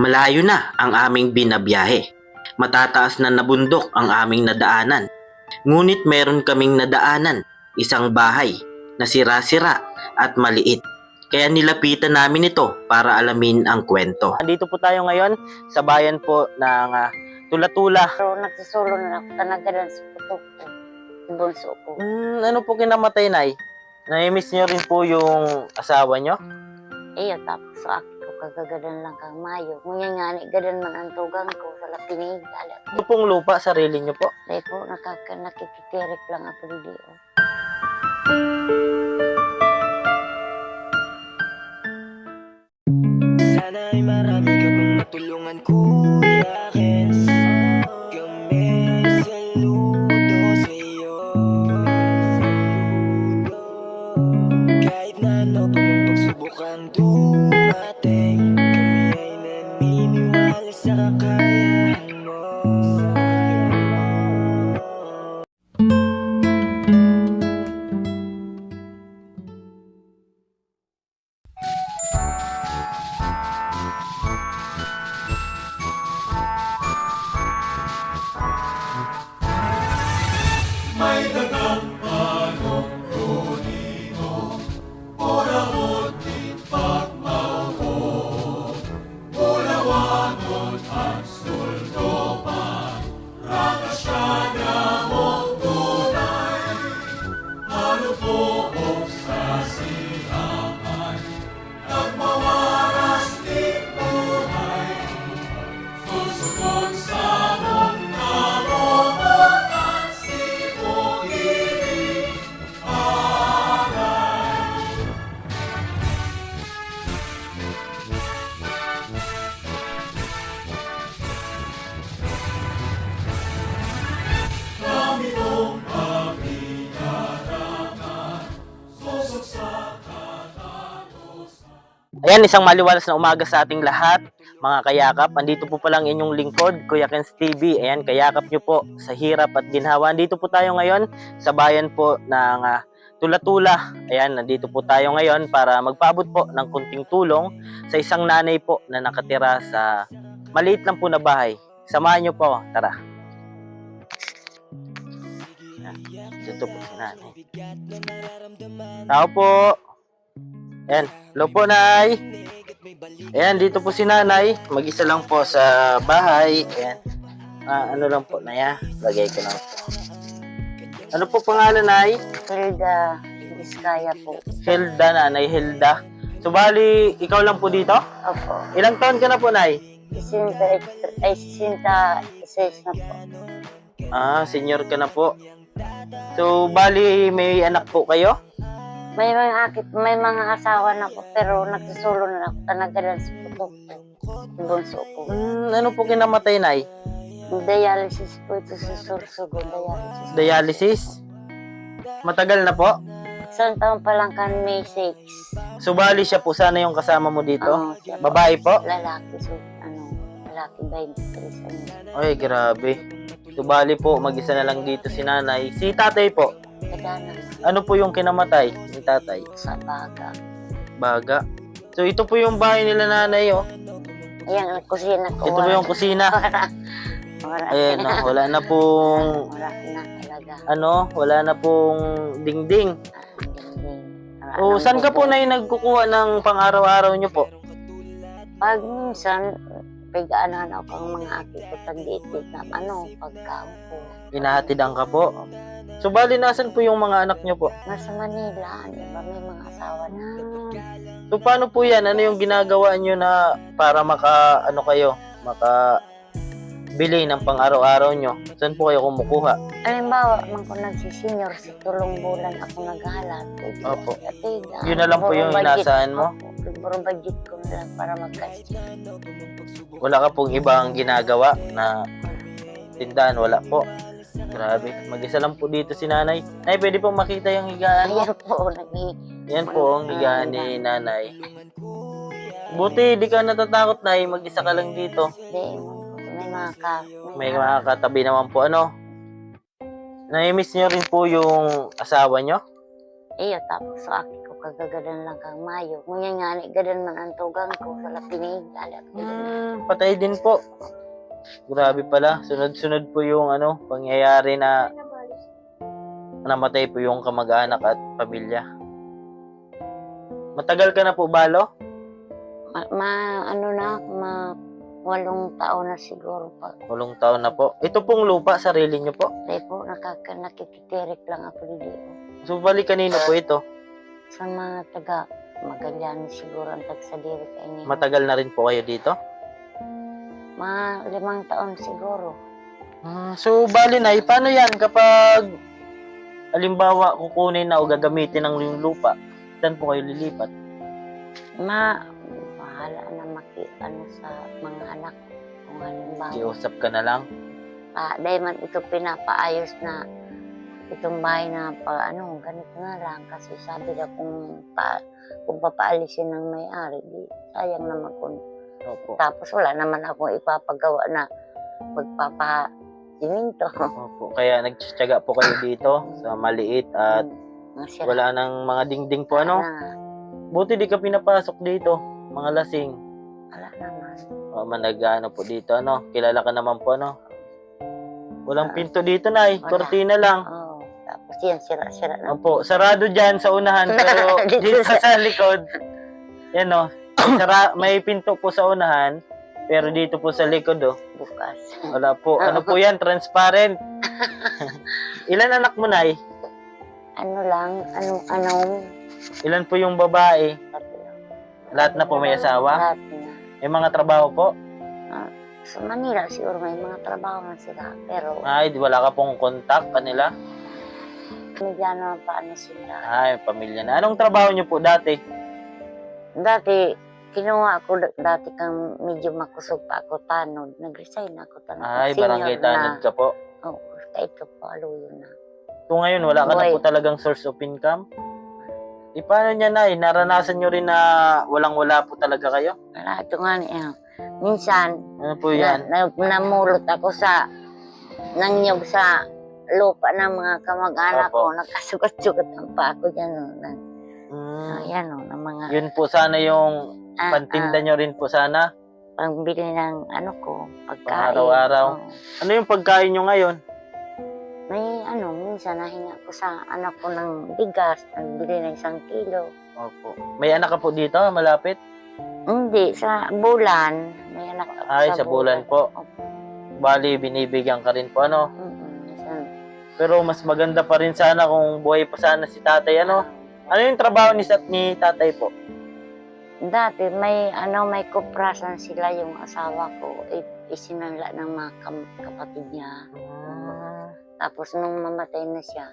Malayo na ang aming binabiyahe. Matataas na nabundok ang aming nadaanan. Ngunit meron kaming nadaanan, isang bahay na sira-sira at maliit. Kaya nilapitan namin ito para alamin ang kwento. Andito po tayo ngayon sa bayan po ng Tula-Tula. Pero nagsusulo na ako talaga lang sa putok ko. Yung bunso ko. Ano po kinamatay, Nay? Na-miss niyo rin po yung asawa niyo? Iya, tapos sa akin ko kagagadan lang kang mayo. Ngunyan nga ni gadan man ang tugang ko sa lapinig. Ito pong lupa, sarili niyo po? Dahil po nakikitirik lang ako dito. Sana ay marami ka pang matulungan, Kuya Kens. Kami saludo sa'yo. Kahit na ano pa mang pagsubukang dumating, kami ay naniniwala sa kakayahan mo. Ayan, isang maliwalas na umaga sa ating lahat, mga kayakap. Andito po palang inyong lingkod, Kuya Kens TV. Ayan, kayakap nyo po sa hirap at ginhawa. Andito po tayo ngayon sa bayan po ng Tula-Tula. Ayan, nandito po tayo ngayon para magpaabot po ng kunting tulong sa isang nanay po na nakatira sa maliit lang po na bahay. Samahan nyo po, tara. Ayan, dito po si nanay. Tao po. Ayan, hello po, Nay. Ayan, dito po si nanay. Mag-isa lang po sa bahay. Ayan. Ano lang po, Naya. Lagay ko lang po. Ano po pangalan, Nay? Hilda Biskaya po. Hilda, Nanay Hilda. So, bali, ikaw lang po dito? Opo. Ilang taon ka na po, Nay? 66 na po. Senior ka na po. So, bali, may anak po kayo? May mga asawa na po, pero nagsusulo na ako talaga lang sa putok ko. Yung bunso ko. Ano po kinamatay, Nay? Dialysis po ito sa Sursugo. Dialysis. Dialysis? Matagal na po? Isang taon pa lang kan May 6. So, bali siya po. Sana yung kasama mo dito? Siya po. Babae po? Lalaki. So, lalaki 23 ano. Ay, grabe. So, bali po, mag-isa na lang dito si nanay. Si tatay po, Kadana ano po yung kinamatay ni tatay? sa baga. Baga. So, ito po yung bahay nila nanay, oh. Ayan, ang kusina ko. Ito po yung kusina. Wala. Ayan, oh, wala na pong, Wala na talaga. wala na pong dingding. O, saan ka po na yung nagkukuha ng pang-araw-araw nyo po? Pag minsan, pag-aanahan ako ang mga aki ko tag-iitig na pagkaon ko. Hinahatidan ka po. So, bali, nasan po yung mga anak nyo po? Nasa Manila, di ba? May mga asawa na. So, paano po yan? Ano yung ginagawa nyo na para bili ng pang-araw-araw nyo? Saan po kayo kumukuha? Halimbawa, man ko nagsisenior sa tulong bulan ako naghahalap. Opo. Yun na lang po yung inaasahan mo? Puro budget ko na lang para magkasya. Wala ka pong ibang ginagawa na tindahan? Wala po. Grabe. Mag-isa lang po dito si nanay. Nay, pwede pong makita yung higaan mo? Ayan po, Yan po ang higaan ni nanay. Buti, di ka natatakot, Nay. Mag-isa ka lang dito. May mga katabi naman po, ano? Na-miss nyo rin po yung asawa nyo? Iyo, tapos sa akin ko kagagadan lang kang mayo. Ngunyan nga ni gadan man ang tugang ko sa lapinig. Alat ko din. Patay din po. Grabe pala. Sunod-sunod po yung pangyayari na namatay po yung kamag-anak at pamilya. Matagal ka na po, Balo? Ma 8 taon na siguro pa. 8 taon na po. Ito pong lupa, sarili nyo po. Dahil po, nakikitirik lang ako dito. So, bali kanino po ito? Sa mga taga Magallanes siguro ang tagsadiri kay niya. Matagal na rin po kayo dito? Mga 5 taon siguro. So, bali na, paano yan kapag halimbawa kukunin na o gagamitin ng yung lupa? Saan po kayo lilipat? Bahala na ano sa mga anak ko. Kung halimbawa. Iusap ka na lang? Dahil man ito pinapaayos na itong bahay na ganito na lang. Kasi sabi na kung papaalisin ng may-ari, di sayang naman kung. Opo. Tapos wala naman akong ipapagawa na magpapasiminto. Opo. Kaya nagtsatsaga po kayo dito sa maliit at wala nang mga dingding po Buti di ka pinapasok dito, mga lasing. Wala naman. Managano po dito, kilala ka naman po, Walang pinto dito, Nay. Wala. Kortina lang. Tapos yan, sira-sira na. Opo, sarado dyan sa unahan, pero dito sa likod, yan may pinto po sa unahan, pero dito po sa likod, Bukas. wala po. Ano po yan, transparent. Ilan anak mo, Nay? Ilan po yung babae? Lahat na po may asawa? Lahat na. May mga trabaho po? Sa Manila siguro may mga trabaho na sila. Pero Ay, wala ka pong contact kanila? mediano pa sila. Ay, pamilya na. Anong trabaho niyo po dati? Dati, kinuha ako dati kang medyo makusog pa ako tanod. Nag-resign ako tanod. Ay, barangay tanod ka po. Oo, kahit ka palo yun na. So ngayon, wala ka na Buhay. po talagang source of income? Paano niya, Nay? Naranasan niyo rin na walang-wala po talaga kayo? Wala, ito nga niya. Minsan, Ano po yan? namulot ako sa nangyog sa lupa ng mga kamag-anak Opo. ko. Nagkasugat-sugat ang pa ako dyan. Ayan ng mga Yun po sana yung pantinda niyo rin po sana. pangbili ng pagkain. Pang-araw-araw. Oo. Ano yung pagkain niyo ngayon? May minsan nahinga ko sa anak ko ng bigas, nagbili ng 1 kilo. Opo. May anak ka po dito, malapit? Hindi, sa bulan. May anak ako Ay, sa bulan po. Opo. Bali, binibigyan ka rin po, Minsan, Pero mas maganda pa rin sana kung buhay pa sana si tatay, Ano yung trabaho ni tatay po? dati may kuprasan sila yung asawa ko. Isinanla ng mga kapatid niya. Tapos nung mamatay na siya,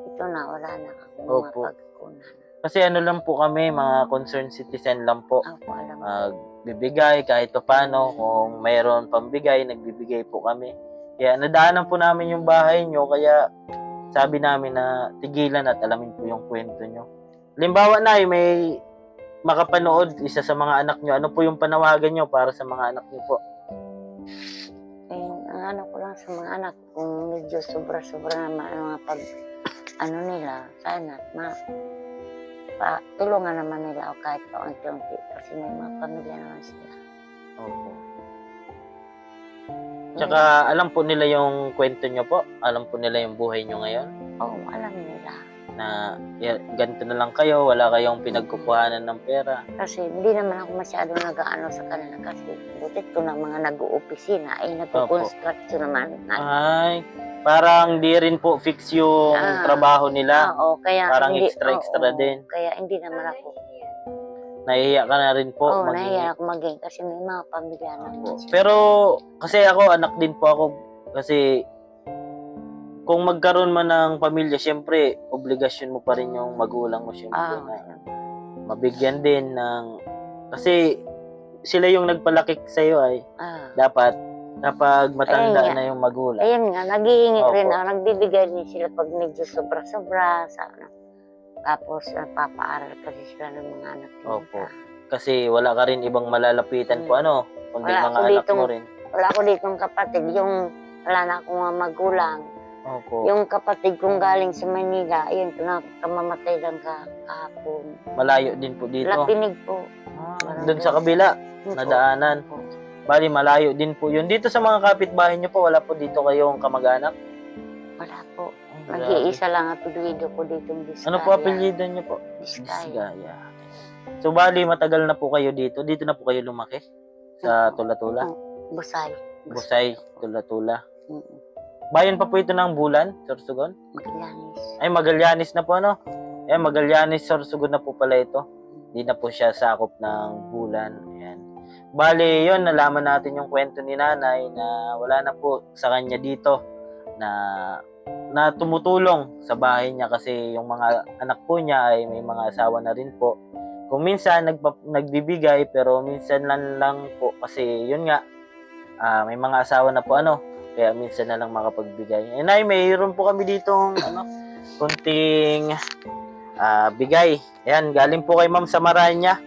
ito na, wala na akong Opo. mapagkunan. Kasi lang po kami, mga concerned citizen lang po. Ako alam mo. Bibigay kahit pa paano. Kung mayroon pambigay, nagbibigay po kami. Kaya nadaanan po namin yung bahay nyo. Kaya sabi namin na tigilan at alamin po yung kwento nyo. Halimbawa, Nay, may makapanood isa sa mga anak nyo. Ano po yung panawagan nyo para sa mga anak nyo po? Ang ko lang sa mga anak, kung medyo sobra-sobra naman ang mga nila, sana tulungan naman nila o kahit paunti-unti kasi may mga pamilya naman sila. Opo. Tsaka alam po nila yung kwento nyo po? Alam po nila yung buhay nyo ngayon? Oo, alam nila. Na ganito na lang kayo, wala kayong pinagkukuhanan ng pera. Kasi hindi naman ako masyado nag-aano sa kanila kasi butit ko ng mga nag-uopisina ay nagko-construction naman. Ay, parang di rin po fix yung trabaho nila. Oo, kaya Parang hindi, extra din. Kaya hindi naman ako. Nahihiya ka na rin po. Oo, nahihiya ako maging kasi may mga pamilya naman sila. Pero kasi ako, anak din po ako. Kasi kung magkaroon man ng pamilya, syempre, obligasyon mo pa rin yung magulang mo, syempre, na mabigyan din ng, kasi sila yung nagpalaki sa'yo ay, dapat, kapag matanda na yung magulang. Ayun nga, naghihingi Opo. rin ako, nagbibigay din sila pag medyo sobra-sobra, tapos nagpapaaral kasi sila ng mga anak nila. Opo. Kasi wala ka rin ibang malalapitan po, kundi Wala mga ako anak ditong- mo rin. Wala ko ditong kapatid, wala na akong mga magulang. Opo. Yung kapatid kong galing sa Manila, ayun, kamamatay lang kahapon. Malayo din po dito. Lapinig po. Doon sa kabila, Yun po. nadaanan. Po. Bali, malayo din po yun. Dito sa mga kapitbahay niyo po, wala po dito kayong kamag-anak? Wala po. Grabe. Mag-iisa lang apelyido ko dito ng Biskaya. Ano po apelyido niyo po? Biskaya. Biskaya. So, bali, matagal na po kayo dito. Dito na po kayo lumaki? Sa Tula-Tula? Busay. Busay, Tula-Tula. Mm. Bayan pa po ito ng Bulan, Sorsogon? Magallanes. Ay, Magallanes na po, ano? Magallanes, Sorsogon na po pala ito. Hindi na po siya sakop ng Bulan. Ayan. Bali, yun, nalaman natin yung kwento ni nanay na wala na po sa kanya dito na tumutulong sa bahay niya kasi yung mga anak po niya ay may mga asawa na rin po. Kung minsan nagbibigay pero minsan lang po kasi yun nga may mga asawa na po kaya minsan na lang makapagbigay. Nay, mayroon po kami ditong konting bigay. Ayan, galing po kay Ma'am Samaranya.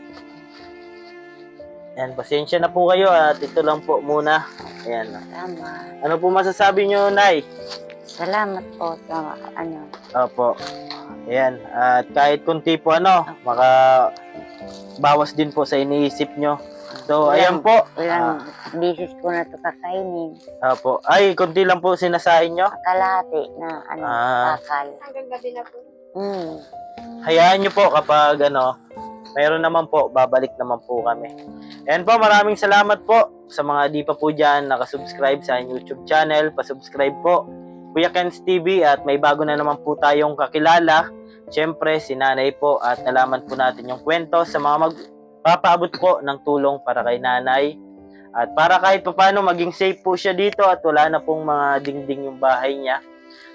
Ayan, pasensya na po kayo at ito lang po muna. Ayan. Salamat. Ano po masasabi nyo, Nay? Salamat po sa Opo. Ayan. At kahit kunti po bawas din po sa iniisip nyo. So, ayan po. Ilang bisis ko na ito kakainin. Opo. Ay, kunti lang po sinasain nyo. Kalahati na bakal. Hanggang gabi na po. Hayaan nyo po kapag mayroon naman po, babalik naman po kami. Ayan po, maraming salamat po sa mga di pa po dyan nakasubscribe sa YouTube channel. Pasubscribe po, Kuya Ken's TV, at may bago na naman po tayong kakilala. Siyempre, si nanay po, at nalaman po natin yung kwento sa mga magpapaabot po ng tulong para kay nanay. At para kahit paano maging safe po siya dito at wala na pong mga dingding yung bahay niya.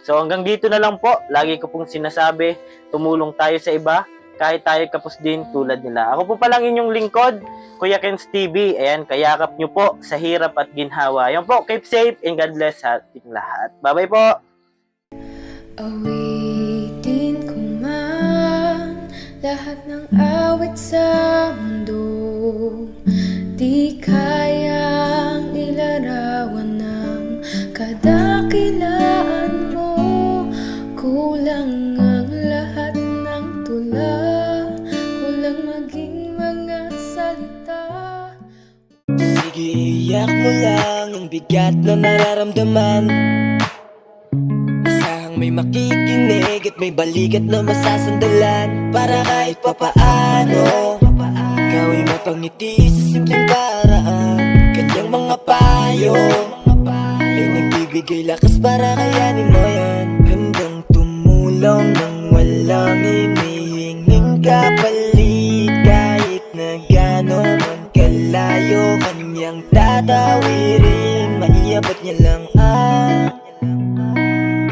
So hanggang dito na lang po, lagi ko pong sinasabi, tumulong tayo sa iba, kahit tayo kapos din tulad nila. Ako po palang inyong lingkod, Kuya Ken's TV. Ayan, kayakap nyo po sa hirap at ginhawa. Ayan po, keep safe and God bless sa ating lahat. Bye-bye po! Awitin ko man lahat ng awit sa mundo, di kayang ilarawan ng kadakilaan mo. Kulang ang lahat ng tula, kulang maging mga salita. Sige, iyak mo lang ang bigat na nararamdaman. Asahang may makikinig at may balikat na masasandalan. Para kahit papaano ikaw ay mapangiti sa simpleng paraan. Kanyang mga payo ay nagbibigay lakas para kayanin mo yan. Handang tumulong nang walang hinihinging kapalit. Kahit na gano'n man kalayo kanyang tatawirin, maiabot niya lang ang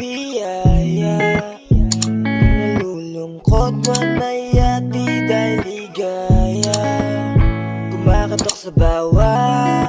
biyaya. Nalulungkot man ay ati dahil ligaya, kumakatok sa bawat